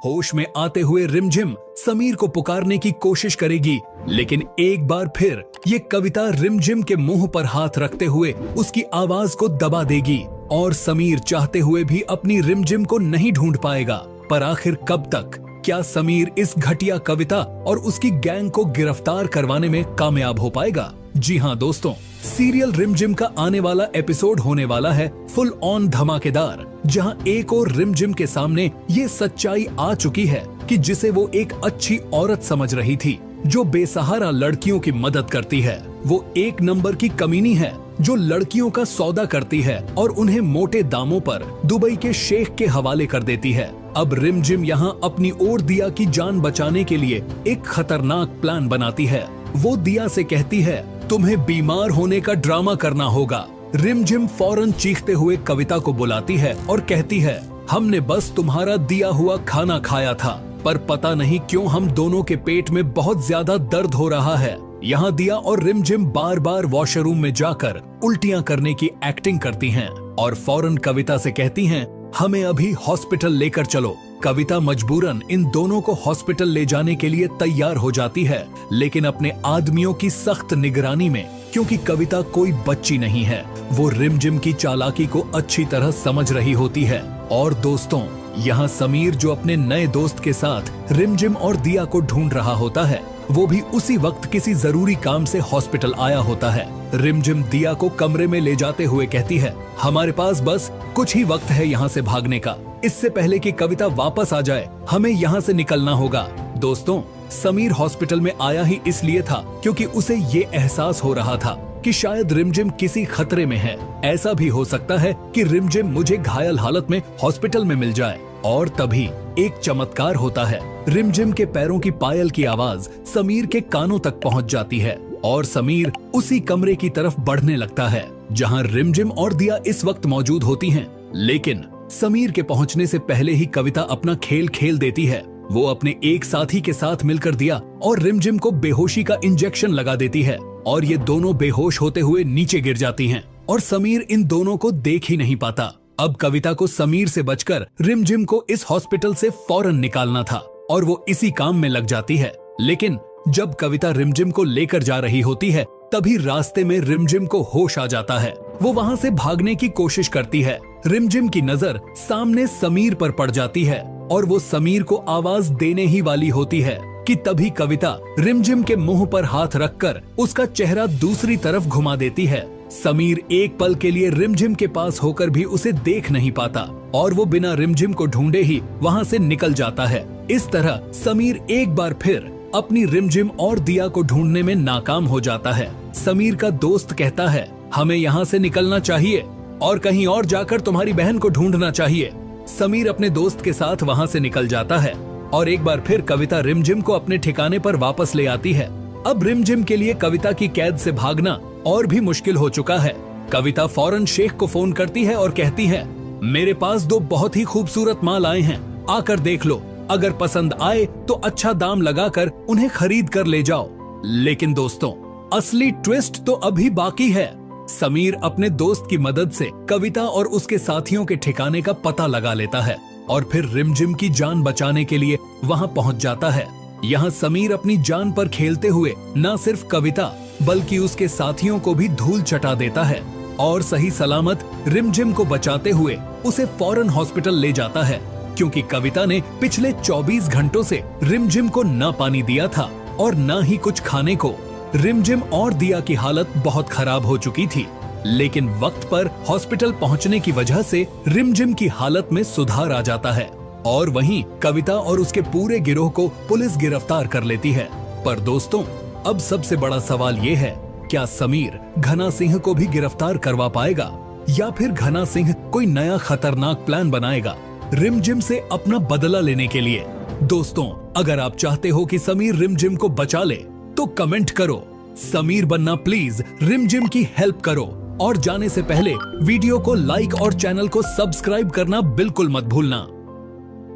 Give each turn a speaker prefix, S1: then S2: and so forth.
S1: होश में आते हुए रिमझिम समीर को पुकारने की कोशिश करेगी, लेकिन एक बार फिर ये कविता रिमझिम के मुंह पर हाथ रखते हुए उसकी आवाज को दबा देगी और समीर चाहते हुए भी अपनी रिमझिम को नहीं ढूंढ पाएगा। पर आखिर कब तक? क्या समीर इस घटिया कविता और उसकी गैंग को गिरफ्तार करवाने में कामयाब हो पाएगा? जी हाँ दोस्तों, सीरियल रिमझिम का आने वाला एपिसोड होने वाला है फुल ऑन धमाकेदार, जहां एक और रिमझिम के सामने ये सच्चाई आ चुकी है कि जिसे वो एक अच्छी औरत समझ रही थी, जो बेसहारा लड़कियों की मदद करती है, वो एक नंबर की कमीनी है जो लड़कियों का सौदा करती है और उन्हें मोटे दामों पर दुबई के शेख के हवाले कर देती है। अब रिमझिम यहाँ अपनी और दिया की जान बचाने के लिए एक खतरनाक प्लान बनाती है। वो दिया से कहती है, तुम्हें बीमार होने का ड्रामा करना होगा। रिमझिम फौरन चीखते हुए कविता को बुलाती है और कहती है, हमने बस तुम्हारा दिया हुआ खाना खाया था, पर पता नहीं क्यों हम दोनों के पेट में बहुत ज्यादा दर्द हो रहा है। यहाँ दिया और रिमझिम बार बार वॉशरूम में जाकर उल्टियां करने की एक्टिंग करती हैं और फौरन कविता से कहती हैं, हमें अभी हॉस्पिटल लेकर चलो। कविता मजबूरन इन दोनों को हॉस्पिटल ले जाने के लिए तैयार हो जाती है, लेकिन अपने आदमियों की सख्त निगरानी में, क्योंकि कविता कोई बच्ची नहीं है। वो रिमझिम की चालाकी को अच्छी तरह समझ रही होती है। और दोस्तों, यहाँ समीर जो अपने नए दोस्त के साथ रिमझिम और दिया को ढूंढ रहा होता है, वो भी उसी वक्त किसी जरूरी काम से हॉस्पिटल आया होता है। रिमझिम दिया को कमरे में ले जाते हुए कहती है, हमारे पास बस कुछ ही वक्त है यहाँ से भागने का। इससे पहले कि कविता वापस आ जाए, हमें यहाँ से निकलना होगा। दोस्तों, समीर हॉस्पिटल में आया ही इसलिए था क्योंकि उसे ये एहसास हो रहा था कि शायद रिमझिम किसी खतरे में है। ऐसा भी हो सकता है कि रिमझिम मुझे घायल हालत में हॉस्पिटल में मिल जाए। और तभी एक चमत्कार होता है। रिमझिम के पैरों की पायल की आवाज समीर के कानों तक पहुंच जाती है और समीर उसी कमरे की तरफ बढ़ने लगता है जहां रिमझिम और दिया इस वक्त मौजूद होती हैं। लेकिन समीर के पहुंचने से पहले ही कविता अपना खेल खेल देती है। वो अपने एक साथी के साथ मिलकर दिया और रिमझिम को बेहोशी का इंजेक्शन लगा देती है और ये दोनों बेहोश होते हुए नीचे गिर जाती हैं और समीर इन दोनों को देख ही नहीं पाता। अब कविता को समीर से बचकर रिमझिम को इस हॉस्पिटल से फौरन निकालना था और वो इसी काम में लग जाती है। लेकिन जब कविता रिमझिम को लेकर जा रही होती है, तभी रास्ते में रिमझिम को होश आ जाता है। वो वहाँ से भागने की कोशिश करती है। रिमझिम की नजर सामने समीर पर पड़ जाती है और वो समीर को आवाज देने ही वाली होती है कि तभी कविता रिमझिम के मुंह पर हाथ रखकर उसका चेहरा दूसरी तरफ घुमा देती है। समीर एक पल के लिए रिमझिम के पास होकर भी उसे देख नहीं पाता और वो बिना रिमझिम को ढूंढे ही वहाँ से निकल जाता है। इस तरह समीर एक बार फिर अपनी रिमझिम और दिया को ढूंढने में नाकाम हो जाता है। समीर का दोस्त कहता है, हमें यहाँ से निकलना चाहिए और कहीं और जाकर तुम्हारी बहन को ढूंढना चाहिए। समीर अपने दोस्त के साथ वहाँ से निकल जाता है और एक बार फिर कविता रिमझिम को अपने ठिकाने पर वापस ले आती है। अब रिमझिम के लिए कविता की कैद से भागना और भी मुश्किल हो चुका है। कविता फौरन शेख को फोन करती है और कहती है, मेरे पास दो बहुत ही खूबसूरत माल आए हैं, आकर देख लो। अगर पसंद आए तो अच्छा दाम लगाकर उन्हें खरीद कर ले जाओ। लेकिन दोस्तों, असली ट्विस्ट तो अभी बाकी है। समीर अपने दोस्त की मदद से कविता और उसके साथियों के ठिकाने का पता लगा लेता है और फिर रिमझिम की जान बचाने के लिए वहां पहुंच जाता है। यहाँ समीर अपनी जान पर खेलते हुए न सिर्फ कविता बल्कि उसके साथियों को भी धूल चटा देता है और सही सलामत रिमझिम को बचाते हुए उसे फौरन हॉस्पिटल ले जाता है, क्योंकि कविता ने पिछले 24 घंटों से रिमझिम को न पानी दिया था और न ही कुछ खाने को। रिमझिम और दिया की हालत बहुत खराब हो चुकी थी, लेकिन वक्त पर हॉस्पिटल पहुंचने की वजह से रिमझिम की हालत में सुधार आ जाता है और वहीं कविता और उसके पूरे गिरोह को पुलिस गिरफ्तार कर लेती है। पर दोस्तों, अब सबसे बड़ा सवाल ये है, क्या समीर घना सिंह को भी गिरफ्तार करवा पाएगा या फिर घना सिंह कोई नया खतरनाक प्लान बनाएगा रिमझिम से अपना बदला लेने के लिए? दोस्तों, अगर आप चाहते हो कि समीर रिमझिम को बचा ले तो कमेंट करो, समीर बनना प्लीज रिमझिम की हेल्प करो। और जाने से पहले वीडियो को लाइक और चैनल को सब्सक्राइब करना बिल्कुल मत भूलना।